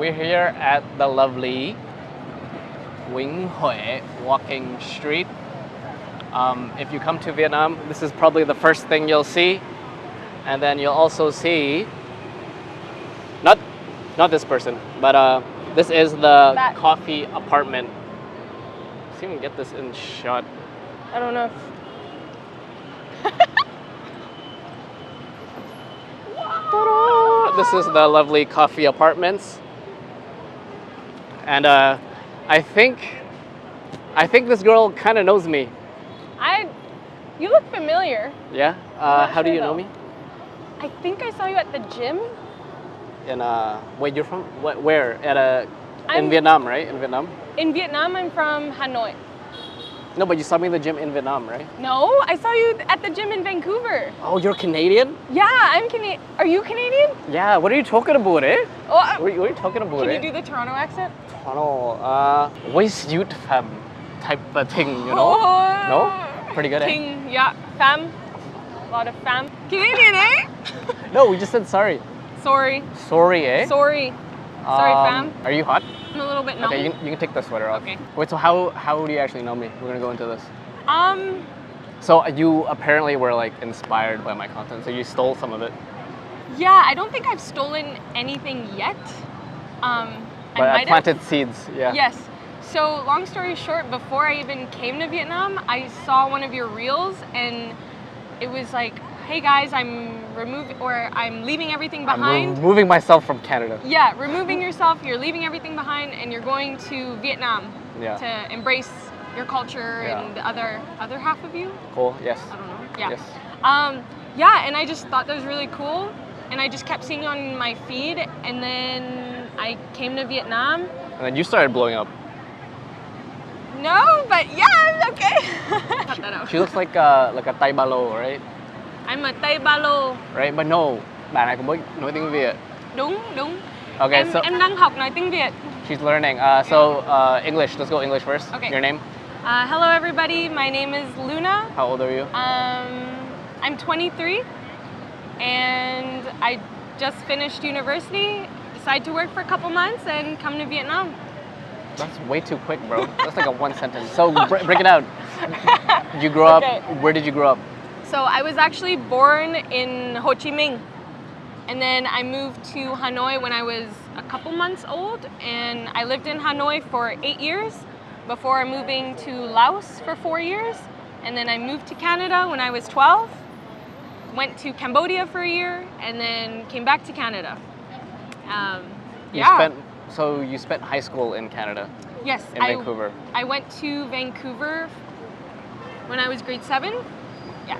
We're here at the lovely Wing Hue walking street. If you come to Vietnam, this is probably the first thing you'll see. And then you'll also see, not this person, but this is the coffee apartment. Let's see if we can get this in shot. I don't know. This is the lovely coffee apartments. And I think this girl kind of knows me. You look familiar. Yeah? How do you know me? I think I saw you at the gym. Wait, you're from where? In Vietnam, right? In Vietnam? In Vietnam, I'm from Hanoi. No, but you saw me in the gym in Vietnam, right? No, I saw you at the gym in Vancouver. Oh, you're Canadian? Yeah, I'm Canadian. Are you Canadian? Yeah, what are you talking about, eh? Oh, what are you talking about, Can eh? you do the Toronto accent? Toronto, waist youth fam type of thing, you know? Oh, No? Pretty good, eh? King, yeah, fam. A lot of fam. Canadian, eh? No, we just said sorry. Sorry. Sorry, eh? Sorry. Sorry, fam. Are you hot? I'm a little bit numb. Okay, you can take the sweater off. Okay. Wait, so how do you actually know me? We're gonna go into this. Um, So you apparently were like inspired by my content, so you stole some of it. yeah, I don't think I've stolen anything yet. But I planted seeds, yeah. Yes. So long story short, before I even came to Vietnam, I saw one of your reels and it was like, hey guys, I'm leaving everything behind. I'm removing myself from Canada. Yeah, removing yourself, you're leaving everything behind and you're going to Vietnam to embrace your culture and the other half of you. Cool, yes. I don't know. Yeah. Yes. Yeah, and I just thought that was really cool and I just kept seeing you on my feed and then I came to Vietnam. And then you started blowing up. No, but yeah, okay. Cut that out. She looks like a Tay Ba Lo, right? I'm a Tay Ba Lo. Right, but no, bạn này cũng biết nói tiếng Việt. Đúng. Okay, em đang học nói tiếng Việt. She's learning. English. Let's go English first. Okay. Your name? Hello, everybody. My name is Luna. How old are you? I'm 23, and I just finished university. Decided to work for a couple months and come to Vietnam. That's way too quick, bro. That's like a one sentence. So break it out. You grew up. Where did you grow up? So I was actually born in Ho Chi Minh, and then I moved to Hanoi when I was a couple months old, and I lived in Hanoi for 8 years before moving to Laos for 4 years, and then I moved to Canada when I was 12, went to Cambodia for a year, and then came back to Canada. You spent high school in Canada? Yes. In Vancouver? I went to Vancouver when I was grade 7. Yeah.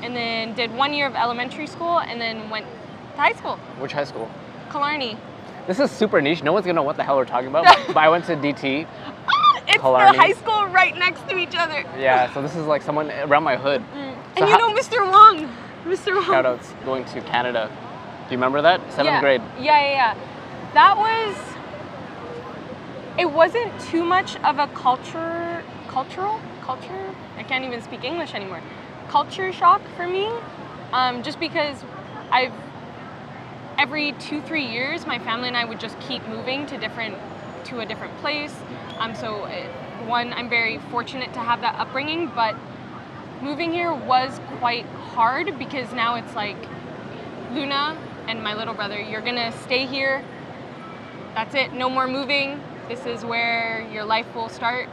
And then did 1 year of elementary school and then went to high school. Which high school? Killarney. This is super niche. No one's gonna know what the hell we're talking about. But I went to DT. It's Killarney. the high school right next to each other. Yeah, so this is like someone around my hood. So and you know Mr. Wong. Mr. Wong. Shoutouts going to Canada. Do you remember that? 7th grade. Yeah. That was, it wasn't too much of a culture, I can't even speak English anymore. Culture shock for me, just because every 2-3 years, my family and I would just keep moving to a different place. I'm very fortunate to have that upbringing, but moving here was quite hard because now it's like, Luna and my little brother, you're gonna stay here. That's it, no more moving. This is where your life will start.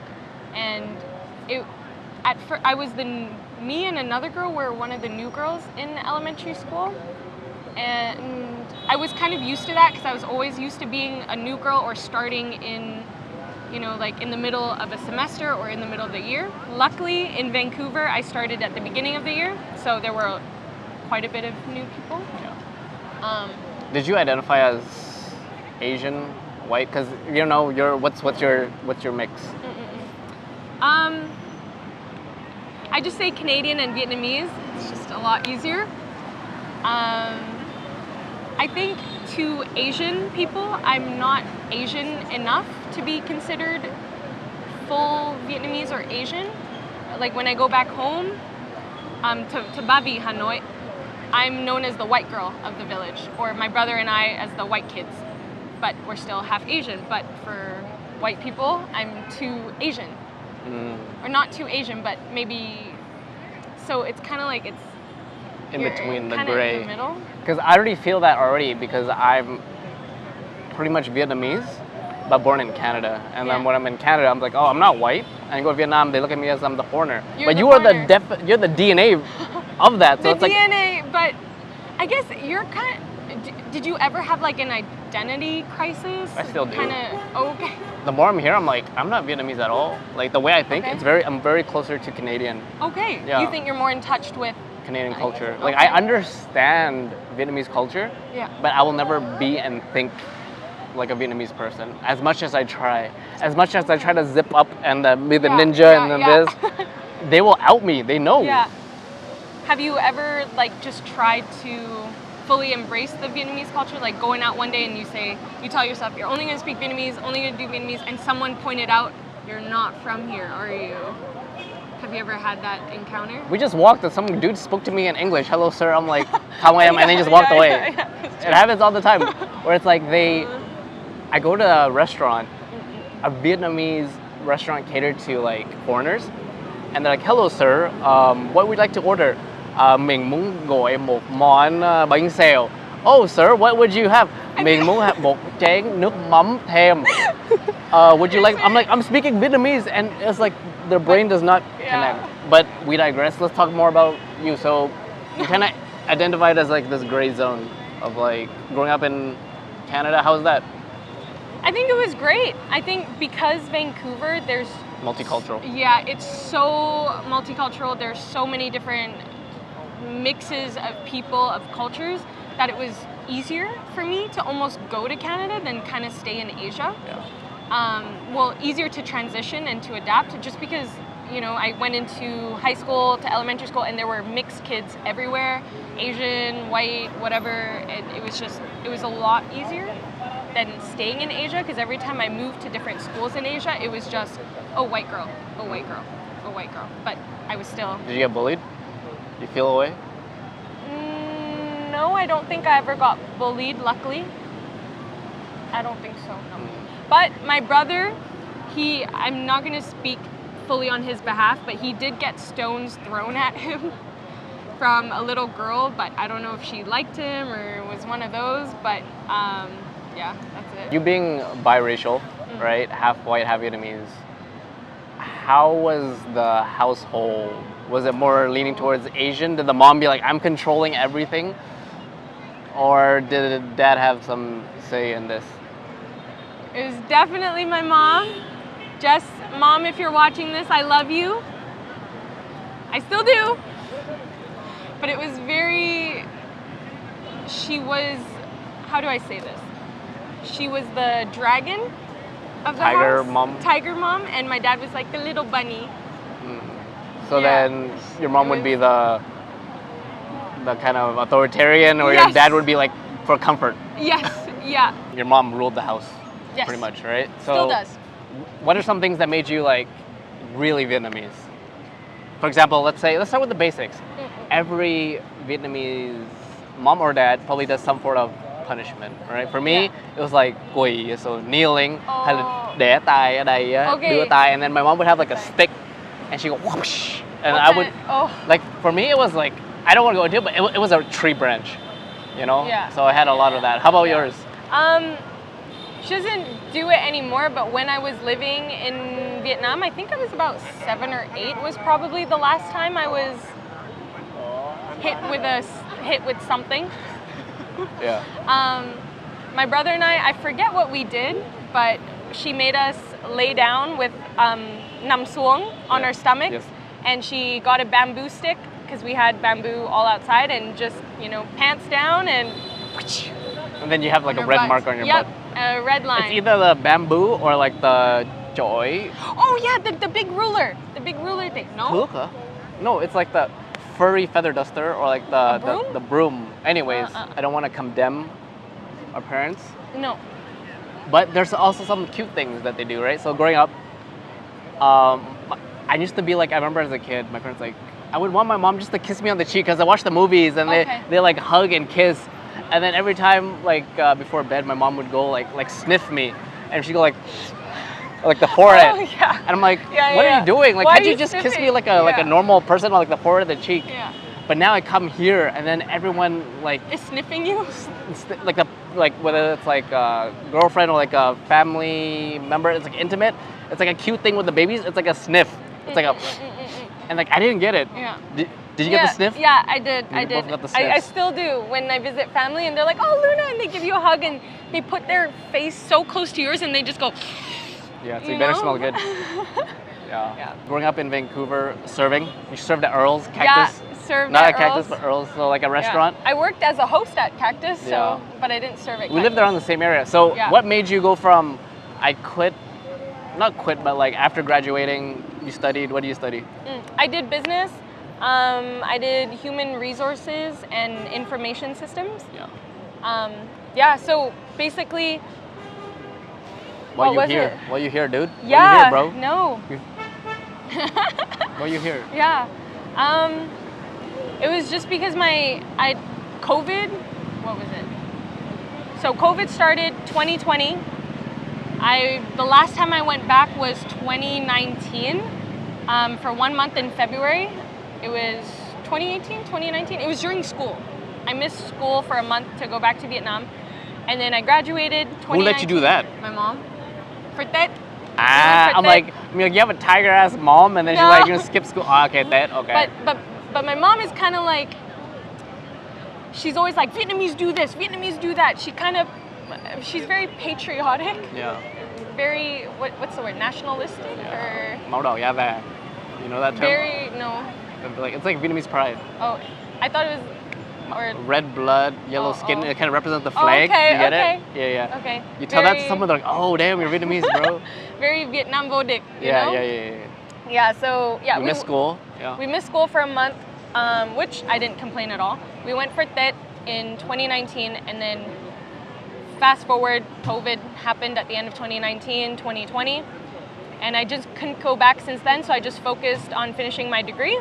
And me and another girl were one of the new girls in elementary school. And I was kind of used to that because I was always used to being a new girl or starting in, like in the middle of a semester or in the middle of the year. Luckily, in Vancouver, I started at the beginning of the year, so there were quite a bit of new people. Yeah. Did you identify as Asian, white? Because what's your mix? I just say Canadian and Vietnamese. It's just a lot easier. I think to Asian people, I'm not Asian enough to be considered full Vietnamese or Asian. Like when I go back home to Ba Vy, Hanoi, I'm known as the white girl of the village, or my brother and I as the white kids. but we're still half Asian. But for white people, I'm too Asian. Or not too Asian, but maybe, so it's kind of like it's In between the kinda gray. in the middle. Because I already feel that already because I'm pretty much Vietnamese, but born in Canada. And then Yeah. when I'm in Canada, I'm like, oh, I'm not white. And I go to Vietnam, they look at me as I'm the foreigner. You're But the you are foreigner. you're the DNA of that. So The it's like, DNA, but I guess you're did you ever have like an identity crisis? I still do. Kind of, okay. the more I'm here, I'm like, I'm not Vietnamese at all. Like the way I think, Okay. I'm very closer to Canadian Okay. Yeah. You think you're more in touch with, Canadian Like, culture. Like okay. I understand Vietnamese culture, yeah. but I will never be and think like a Vietnamese person. As much as I try, as much as I try to zip up and be the Yeah, ninja yeah, and then yeah. this, they will out me. They know. Yeah. Have you ever like just tried to fully embrace the Vietnamese culture? Like going out one day and you tell yourself you're only gonna speak Vietnamese, only gonna do Vietnamese, and someone pointed out you're not from here, are you? Have you ever had that encounter? We just walked and some dude spoke to me in English. Hello, sir. I'm like, how I am, and they just walked away. It happens all the time. Where it's like I go to a restaurant, a Vietnamese restaurant catered to like foreigners, and they're like, hello, sir. What would you like to order? Mình muốn gọi một món bánh xèo. Oh, sir, what would you have? Mình muốn have một chén nước mắm thêm. Would you like? I'm speaking Vietnamese, and it's like their brain does not connect. But we digress. Let's talk more about you. So you kind of identified as like this gray zone of like growing up in Canada. How was that? I think it was great. I think because Vancouver, there's Multicultural. Yeah, it's so multicultural. There's so many different mixes of people, of cultures, that it was easier for me to almost go to Canada than kind of stay in Asia. Yeah. Easier to transition and to adapt, just because, you know, I went into high school to elementary school and there were mixed kids everywhere, Asian, white, whatever. And it was a lot easier than staying in Asia, because every time I moved to different schools in Asia, it was just, oh, white girl, oh, white girl, oh, white girl. But I was still... Did you get bullied? You feel away? No, I don't think I ever got bullied, luckily. I don't think so, no. But my brother, I'm not going to speak fully on his behalf, but he did get stones thrown at him from a little girl, but I don't know if she liked him or was one of those, but yeah, that's it. You being biracial, right? Half white, half Vietnamese. How was the household? Was it more leaning towards Asian? Did the mom be like, I'm controlling everything? Or did dad have some say in this? It was definitely my mom. Jess, Mom, if you're watching this, I love you. I still do. But it was she was, how do I say this? She was the dragon of the Tiger house. mom? Tiger mom, and my dad was like the little bunny. So Yeah. then your mom would be the kind of authoritarian, or your Yes. dad would be like for comfort. Yes, yeah, Your mom ruled the house, yes. pretty much, right? So Still does. what are some things that made you like really Vietnamese? For example, let's start with the basics. Every Vietnamese mom or dad probably does some sort of punishment, right? For me, Yeah. it was like quỳ, so kneeling, hay là Oh. đẻ tay ở đây á, Okay. đưa tay, and then my mom would have like a stick, and she go whoosh, and What I would oh, like, for me it was like, I don't want to go into it, but it was a tree branch, you know? Yeah. So I had a lot of that. How about yours? she doesn't do it anymore, but when I was living in Vietnam, I think I was about 7 or 8 was probably the last time I was hit with something. Yeah. My brother and I forget what we did, but she made us lay down with nằm xuống on Yeah. our stomachs, Yes. and she got a bamboo stick, because we had bamboo all outside, and just, you know, pants down and And then you have like a your red butt. mark on your Yep, butt. a red line. It's either the bamboo or like the choi. Oh yeah, the big ruler. The big ruler thing. No? Hookah? No, it's like the furry feather duster or like A broom? the broom. Anyways, Uh-uh. I don't want to condemn our parents, No. but there's also some cute things that they do, right? So growing up, I used to be like, I remember as a kid, my parents like, I would want my mom just to kiss me on the cheek because I watched the movies and Okay. they like hug and kiss. And then every time, like before bed, my mom would go like sniff me, and she'd go like the forehead. Oh, yeah. And I'm like, Yeah, what yeah, are you doing? Like, why can't are you you just kiss me sniffing? like a Yeah. normal person, like the forehead, the cheek? Yeah. But now I come here, and then everyone like Is sniffing you? like whether it's like a girlfriend or like a family member, it's like intimate. It's like a cute thing with the babies. It's like a sniff. It's like a, and like I didn't get it. Yeah. Did you get the sniff? Yeah, I did. We I did. both got the I sniffs. still do when I visit family and they're like, "Oh, Luna," and they give you a hug and they put their face so close to yours and they just go. Yeah, so you better know? smell good. Yeah. Yeah. Growing up in Vancouver, serving, you served at Earl's Cactus. Yeah, served Not at at Cactus, Earl's. but Earl's, so like a Yeah. restaurant. I worked as a host at Cactus, so Yeah. but I didn't serve at We lived there in the same area. So Yeah. what made you go from I quit, not quit, but like after graduating, you studied, what do you study? I did business. I did human resources and information systems. Yeah. Yeah, so basically, What was you here? it? What you here, dude? What yeah, you here, bro? no, What you here? yeah. It was just because COVID, what was it? So COVID started 2020. The last time I went back was 2019 for 1 month in February. It was 2018, 2019. It was during school. I missed school for a month to go back to Vietnam. And then I graduated 2019. Who let you do that? My mom. For Tet. I'm like, you have a tiger ass mom, and then she's No. like, you're gonna skip school. Oh, okay, that, okay. But my mom is kind of like, she's always like, Vietnamese do this, Vietnamese do that. She's very patriotic. Yeah. Very, what's the word, nationalistic or Máu đỏ da vàng. You know that term? very, no. Like, it's like Vietnamese pride. Oh, I thought it was, or, Red blood, yellow Oh, skin. oh. It kind of represents the Oh, flag. okay, You get okay. it? Yeah. okay. You tell that to Very- someone, they're like, oh, damn, you're Vietnamese, bro. Very Vietnam Vodic, you Yeah, know? yeah. Yeah, so, yeah. We missed school. Yeah. We missed school for a month, which I didn't complain at all. We went for Tet in 2019, and then fast forward, COVID happened at the end of 2019, 2020, and I just couldn't go back since then, so I just focused on finishing my degree.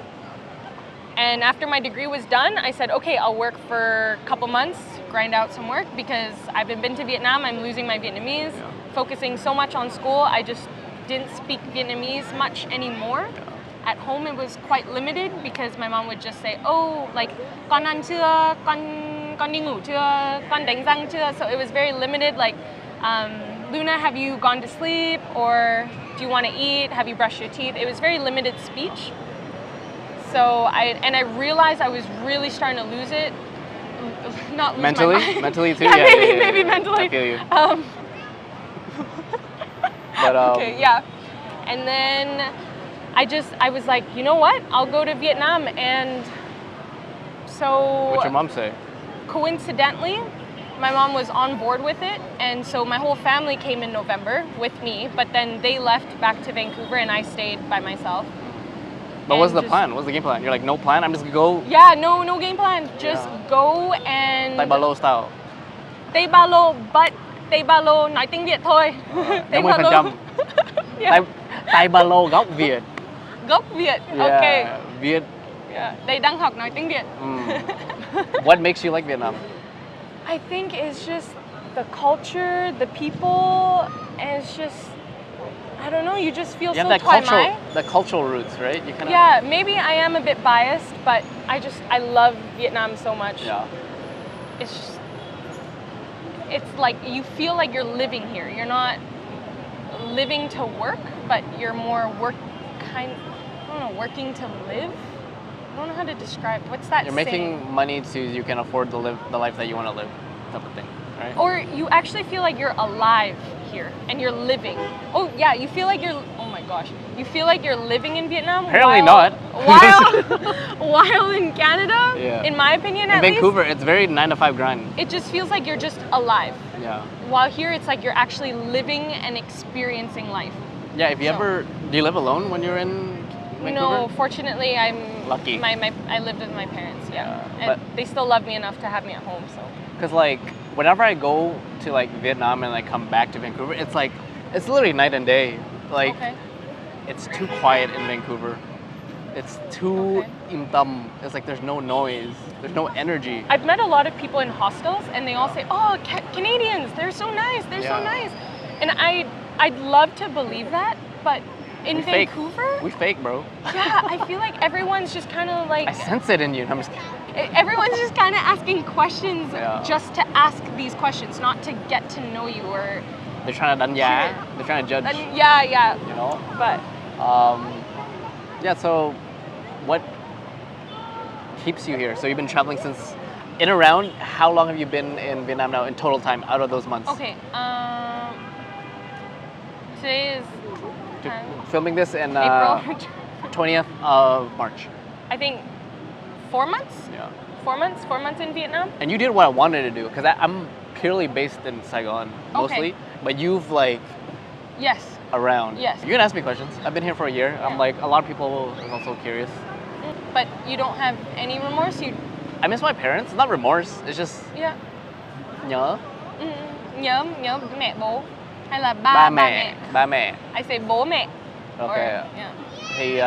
And after my degree was done, I said, okay, I'll work for a couple months, grind out some work, because I haven't been to Vietnam, I'm losing my Vietnamese, focusing so much on school, I just didn't speak Vietnamese much anymore. At home it was quite limited because my mom would just say, oh, like, con ăn chưa, con đi ngủ chưa, con đánh răng chưa? So it was very limited, like, Luna, have you gone to sleep? Or do you want to eat? Have you brushed your teeth? It was very limited speech. So I realized I was really starting to lose it. Not lose Mentally? my mind. Mentally too? Yeah, Yeah, maybe mentally. I feel you. Okay, yeah. And then I was like, you know what? I'll go to Vietnam. And so What'd your mom say? coincidentally, my mom was on board with it. And so my whole family came in November with me, but then they left back to Vancouver and I stayed by myself. But what's And the just- plan? What's the game plan? You're like, no plan? I'm just gonna go Yeah, no game plan. Just Yeah. go and Tai Ba Lo style. Tây Ba Lô, but Tây Ba Lô nói tiếng Việt thôi. Tây Ba Lô. 50%. Yeah. Tai Ba Lo gốc Việt. Gốc Việt. Yeah, Okay. Việt. Yeah. They đang học nói tiếng Việt. What makes you like Vietnam? I think it's just the culture, the people, and it's just, I don't know, you just feel You so have thoải mái. the cultural roots, right? You kind of. Yeah, maybe I am a bit biased, but I love Vietnam so much. Yeah. It's just, it's like you feel like you're living here. You're not living to work, but you're more I don't know, working to live? I don't know how to describe. What's that You're saying? making money so you can afford to live the life that you want to live, type of thing, right? Or you actually feel like you're alive here and you're living. Oh yeah, you feel like oh my gosh. You feel like you're living in Vietnam. Apparently while, not. While in Canada, Yeah. in my opinion In at Vancouver, it's very 9 to 5 grind. least, it just feels like you're just alive. Yeah. While here, it's like you're actually living and experiencing life. Yeah, if you So- do you live alone when you're in Vancouver? No, fortunately, I'm Lucky. I lived with my parents. Yeah, Yeah, and but- they still love me enough to have me at home. So Because like, whenever I go to like Vietnam and like come back to Vancouver, it's like, it's literally night and day. Like, okay. it's too quiet in Vancouver. It's too Okay. im tâm. It's like there's no noise. There's no energy. I've met a lot of people in hostels, and they all say, "Oh, Canadians, they're so nice. They're so Yeah. nice." And I'd love to believe that, but in We fake. Vancouver, We fake, bro. yeah, I feel like everyone's just kind of like I sense it in you. I'm just kidding. everyone's just kind of asking questions Yeah. just to ask these questions, not to get to know you or. They're trying to đánh giá. They're trying to judge. Yeah, You know. but Yeah. So, what keeps you here? So you've been traveling since. In around, how long have you been in Vietnam now in total time out of those months? okay. Today is Filming this in April. 20th of March. I think 4 months. Yeah. 4 months. 4 months in Vietnam. And you did what I wanted to do because I'm purely based in Saigon mostly, but you've like Yes. around. Yes. You can ask me questions. I've been here for a year. I'm Yeah. like a lot of people is also curious. But you don't have any remorse. You I miss my parents. It's not remorse. It's just yeah. nhớ Nhớ mẹ bố hay là ba ba mẹ. mẹ. Ba mẹ. I say bố mẹ. Ok. Or, yeah. Thì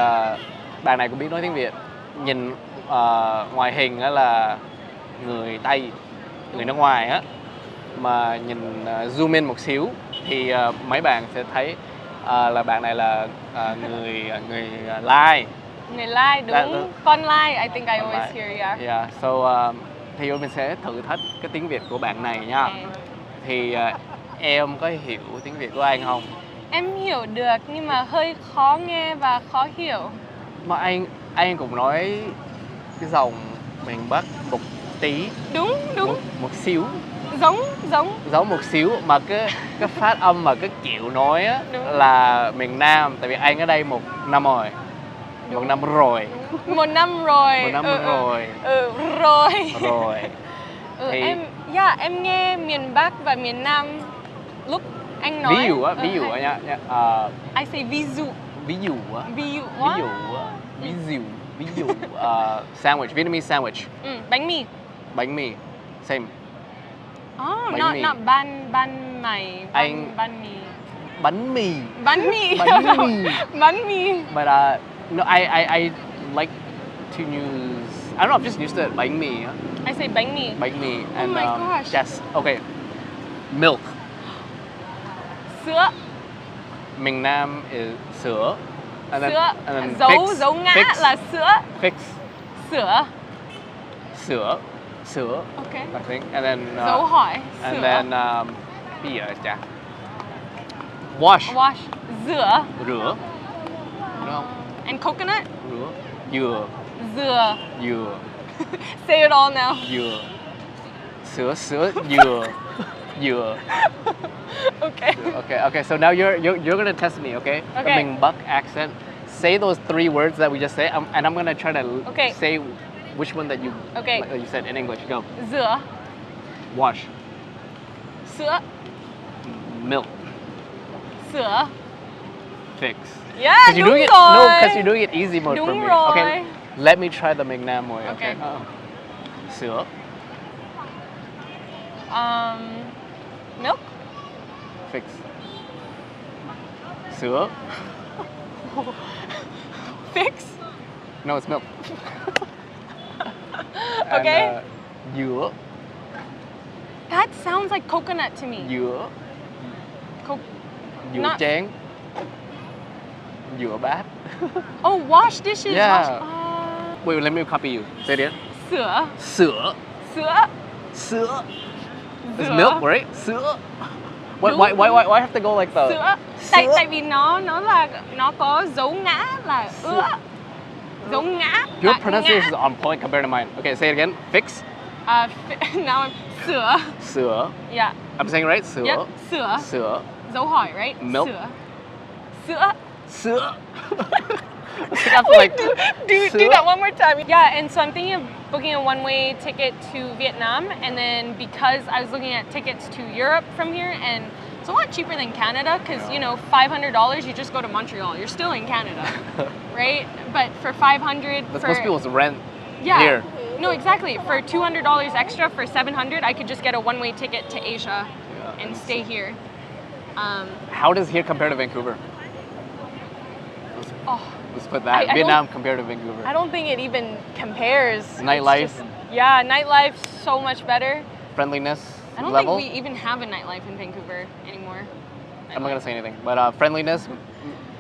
bạn này cũng biết nói tiếng Việt. Nhìn ngoài hình á là người Tây, người nước ngoài á, mà nhìn zoom in một xíu thì mấy bạn sẽ thấy là bạn này là người Lai. Người Lai đúng. That- Con Lai. I think I Con always Lai. hear yeah. Yeah, so thì mình sẽ thử thách cái tiếng Việt của bạn này nha. Okay. Thì em có hiểu tiếng Việt của anh không? Em hiểu được nhưng mà hơi khó nghe và khó hiểu. Mà anh cũng nói cái dòng miền Bắc một tí, Đúng. một xíu, Giống. một xíu mà cái phát âm và cái kiểu nói á Đúng. là miền Nam, tại vì anh ở đây 1 năm rồi. Một năm rồi. 1 năm rồi. Một năm rồi. Rồi. Rồi. Thì- em nghe miền Bắc và miền Nam lúc anh nói. Ví dụ á nha. I say ví dụ. Ví dụ á. Ví dụ. Ví dụ sandwich, Vietnamese sandwich, Bánh mì. bánh mì, same. Oh, Bánh mì. not ban mày. Anh- Ban mì. Bánh mì. Bánh mì. Bánh mì. Bánh mì. But no, I like to use. I don't know. I'm just used to it. Bánh mì, I say bánh mì. bánh mì, Oh and my gosh. yes. Okay. Milk. Sữa. Miền Nam is sữa. And then, Sữa. and then Dấu ngã fix, là sữa. fix. Sữa. Sữa. Okay. I think. And then. Dấu hỏi. And Sữa. then cái gì vậy chả? Wash. Wash. Rửa. Rửa. Đúng không? And coconut. Rửa. Dừa. Dừa. Dừa. Say it all now. Dừa. Sữa. Dừa. Dừa. Okay. Okay. So now you're gonna test me, okay? Okay. The Ming Buck accent. Say those 3 words that we just said, and I'm gonna try to Okay. say which one that you Okay. you said in English. Go. Rửa. Wash. Sữa. Milk. Sữa. Fix. Yeah, Because you're đúng doing it. rồi. No, because you're doing it easy mode for Đúng me. rồi. Okay. Let me try the Ming Nam way. Okay. Okay. Sữa. Milk. Fix. Sữa. Fix. No, it's milk. Okay. And, dừa. That sounds like coconut to me. Dừa. Co- Dừa Not- chén. Dừa bát. oh, wash dishes. Yeah. Wash. Wait, let me copy you. Say it again. Sữa. Sữa. Sữa. Sữa. It's Sữa. milk, right? Sữa. Đúng. Why have to go like the? Sữa. Tại vì nó có dấu ngã là ữa. Dấu ngã. Your là pronunciation is ngã. on point compared to mine. Okay, say it again. Fix. Now I'm sữa. Sữa. Yeah. I'm saying right? Sữa. Yep. Sữa. Sữa. Dấu hỏi, right? Milk. Sữa. Sữa. Sữa. I have to like Do that one more time. Yeah, and so I'm thinking of booking a one-way ticket to Vietnam, and then because I was looking at tickets to Europe from here, and it's a lot cheaper than Canada, because you know, $500 you just go to Montreal. You're still in Canada, right? But for $500, That's for most people's rent yeah, here. no, exactly. For $200 extra, for $700, I could just get a one-way ticket to Asia and stay here. How does here compare to Vancouver? Oh, Let's put that. I Vietnam compared to Vancouver. I don't think it even compares. It's Nightlife? just- yeah, nightlife so much better. Friendliness I don't level. think we even have a nightlife in Vancouver anymore. I'm not gonna say anything, but friendliness,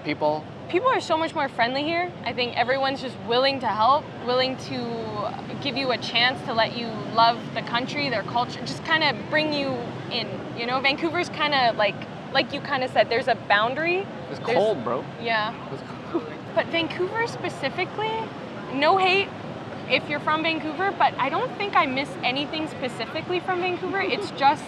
people. People are so much more friendly here. I think everyone's just willing to help, willing to give you a chance to let you love the country, their culture, just kind of bring you in. You know, Vancouver's kind of like you kind of said, there's a boundary. It's There's- cold, bro. Yeah. It's cold. But Vancouver specifically, no hate if you're from Vancouver, but I don't think I miss anything specifically from Vancouver. It's just,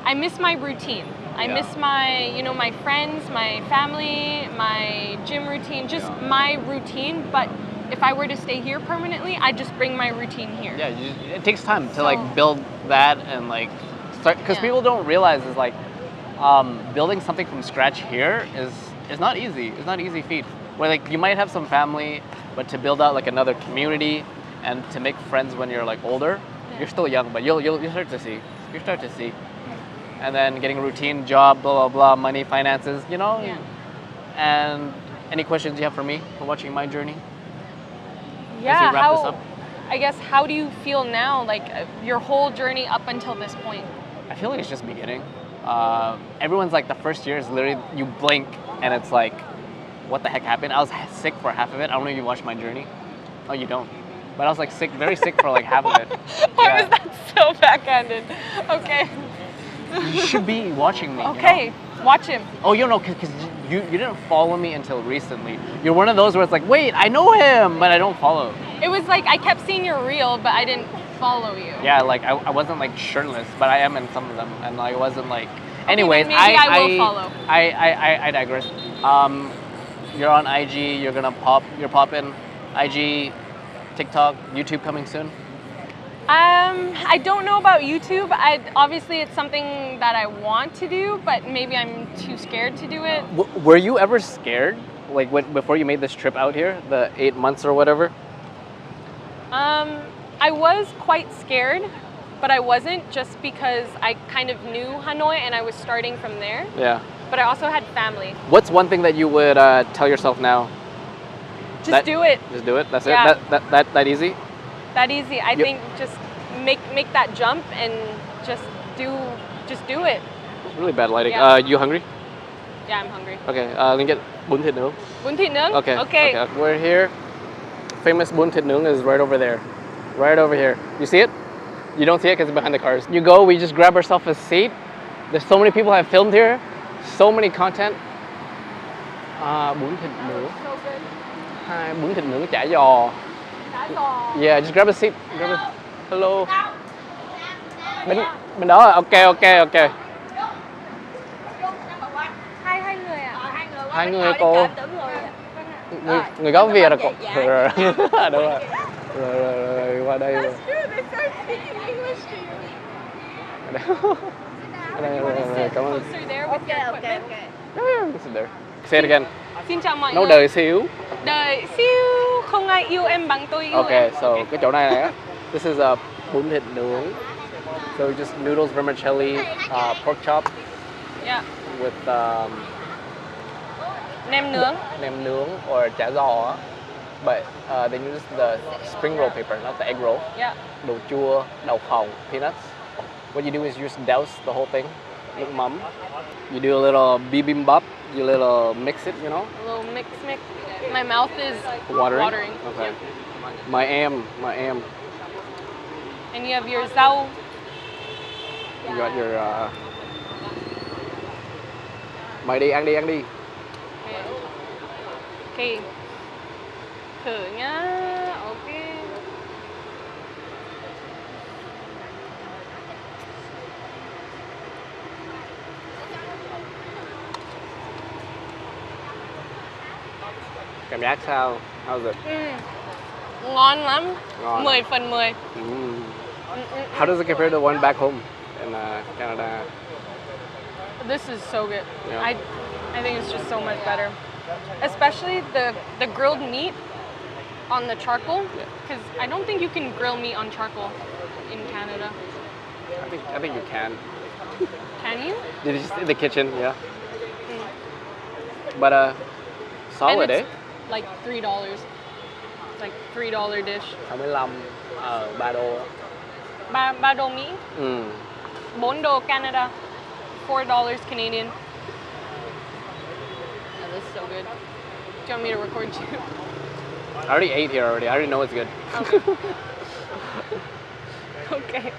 I miss my routine. I Yeah. miss my, my friends, my family, my gym routine, just Yeah. my routine. But if I were to stay here permanently, I'd just bring my routine here. Yeah, it takes time to So- like build that and like start, because Yeah. people don't realize is like building something from scratch here is not easy. It's not an easy feat. Where like you might have some family, but to build out like another community and to make friends when you're like older, Yeah. you're still young, but you'll start to see. You start to see. And then getting a routine, job, blah blah blah, money, finances, you know. Yeah. And any questions you have for me for watching my journey? Yeah, wrap this up? I guess, how do you feel now, like your whole journey up until this point? I feel like it's just beginning. Everyone's like the first year is literally you blink and it's like, what the heck happened? I was sick for half of it. I don't know if you watched my journey. Oh, you don't. But I was like sick, very sick for like half of it. Why Yeah. was that so backhanded? Okay. You should be watching me. Okay, You know? watch him. Oh, you know, because you didn't follow me until recently. You're one of those where it's like, wait, I know him, but I don't follow. It was like I kept seeing your reel, but I didn't follow you. Yeah, like I wasn't like shirtless, but I am in some of them, and like, I wasn't like. Anyways, then maybe I will follow. I digress. You're on IG. You're popping IG, TikTok, YouTube coming soon. I don't know about YouTube. Obviously it's something that I want to do, but maybe I'm too scared to do it. Were you ever scared, like before you made this trip out here, the 8 months or whatever? I was quite scared, but I wasn't, just because I kind of knew Hanoi and I was starting from there. Yeah. But I also had family. What's one thing that you would tell yourself now? Just do it. Just do it. That's Yeah. it. That easy. That easy. I Yep. think just make that jump and just do it. It's really bad lighting. Yeah. You hungry? Yeah, I'm hungry. Okay. Let me get bún thịt nướng. Bún thịt nướng? Okay. Okay. We're here. Famous bún thịt nướng is right over there. Right over here. You see it? You don't see it because it's behind the cars. You go, we just grab ourselves a seat. There's so many people have filmed here. So many content. Bún thịt nướng. So good. Hai bún thịt nướng chả giò. That's all. Yeah, just grab a seat. Hello. Bên đó. Ok. Hai người à? Hai người cô. Người gốc Việt là cô. Rồi. Đúng rồi. Rồi qua đây rồi. Cảm ơn. Closer there with your equipment. Sit there. Say it again. Xin chào mọi Nấu người. đời xíu. Đời siêu, không ai yêu em bằng tôi yêu em. Okay, so cái chỗ này á. This is a bún thịt nướng. So just noodles, vermicelli, pork chop Yeah. with Nem nướng. nem nướng or chả giò á. But they use the spring roll paper, not the egg roll. Yeah. Đồ chua, đậu phộng, peanuts. What you do is you just douse the whole thing with mắm. You do a little bibimbap, you little mix it, you know? A little mix. My mouth is Watering? watering. Okay. Yeah. My am. And you have your rau. You got your mày đi, ăn đi. Okay. Thử nhá. Ok. Cảm giác sao? How's it? Ngon lắm. Ngon. 10 phần 10. How does it compare to the one back home in Canada? This is so good. Yeah. I think it's just so much better. Especially the grilled meat on the charcoal, Yeah. because I don't think you can grill meat on charcoal in Canada. I think you can. Can you? Just in the kitchen, yeah. But solid, And eh? it's- like $3. It's like $3 dish. 65 3 đô. 3 đô Mỹ, 4 đô Canada, $4 Canadian. Oh, this is so good. Do you want me to record you? I already ate here already. I already know it's good. Okay.